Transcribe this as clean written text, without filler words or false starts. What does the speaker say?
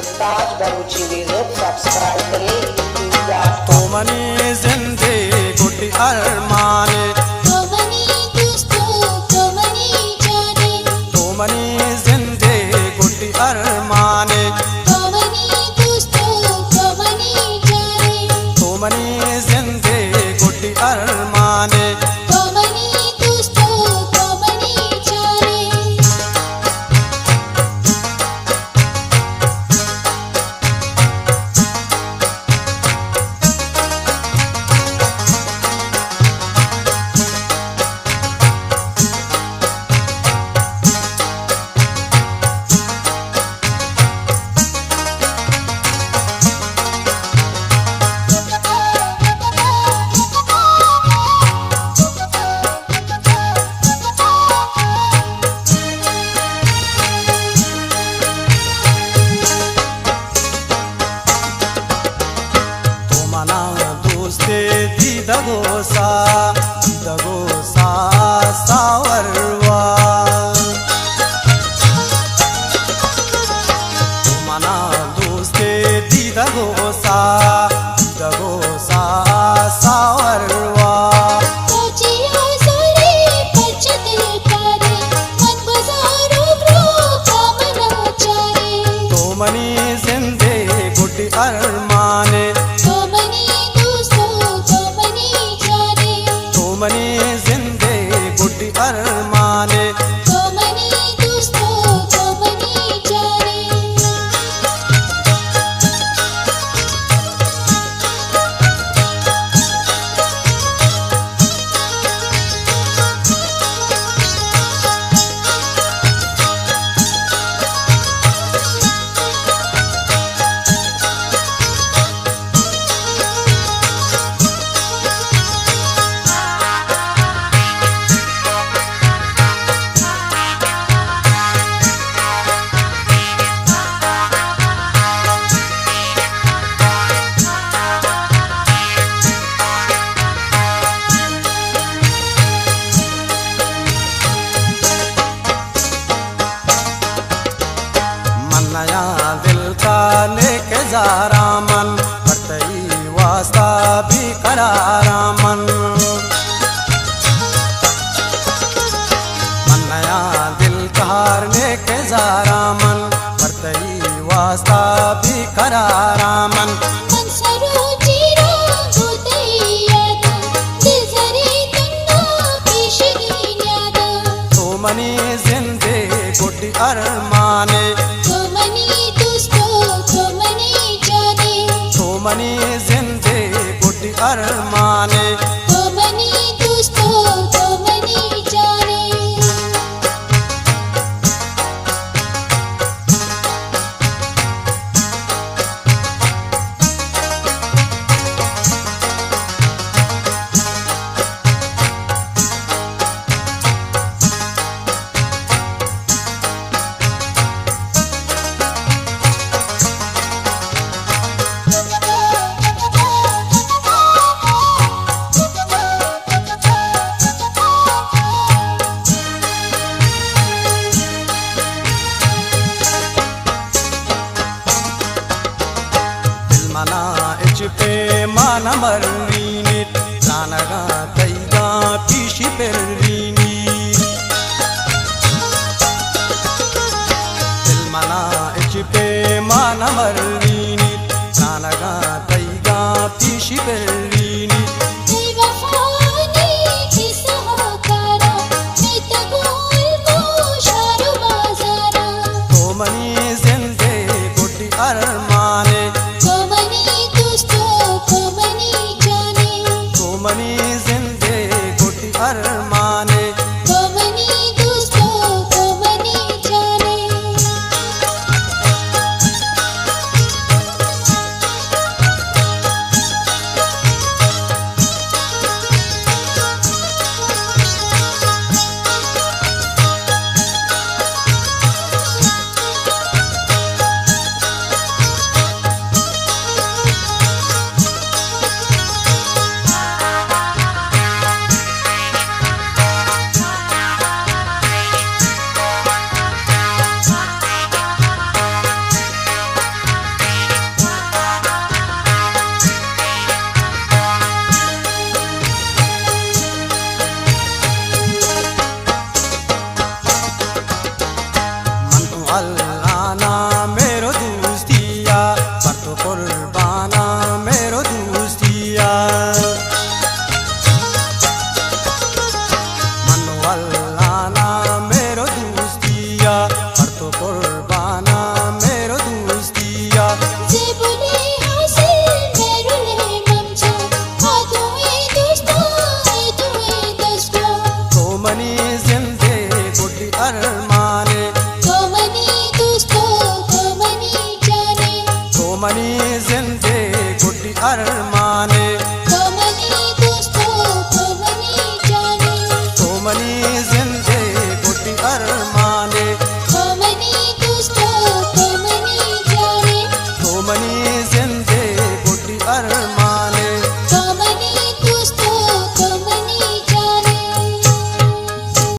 ताज बरूची visit subscribe करें। तो money जिंदे गुड अरमाने, तो मनी दोस्तों तो मनी जाने, तो मनी जिंदे गुड अरमाने, तो मनी दोस्तों तो मनी जाने, तो मनी जिंदे गुड अरमाने। तो मनी दोस्तों तो मनी जाने। दगोसा दगोसा सावरवा मना दोस्ते दी दगोसा दगोसा सावरवा। सोचिया सारे बचत करे, मन बाजारो ब्रो कामना चारे। तो मनी जिंदे गुड अरमाने, तो मनी दोस्तों तो मनी जाने, तो मनी जिंदे गुड अरमाने। तो मनी दोस्तों तो मनी जाने। नया दिल का लेके जारा मन, बतई वास्ता भी करारा मन। मन नया दिल का लेके जारा मन, बतई वास्ता भी करारा मन। मन सरोजीरा गोतई याद, दिल जरी तन्ना पेशगी याद। तो मनी जिंदे गुड अरमाने, तो मनी दोस्तों तो मनी जाने, तो मनी जिंदे गुड अरमाने। तो मनी दोस्तों तो मनी जाने। मना इच पे माना मर्रीनी, नानगा तैगा पीशी पेर्रीनी। दिल मना इच पे माना मर्रीनी, नानगा तैगा पीशी पेर्रीनी। बेवफानी किस्सा कारा, मैं तगोल को शारो बाजारा। तो मनी जिंदे गुड अरमाने, तो मनी दोस्तों तो मनी जाने, तो मनी जिंदे गुड अरमाने। तो मनी दोस्तों तो मनी जाने। अपनी जिंदगी गुड्डी अरमाने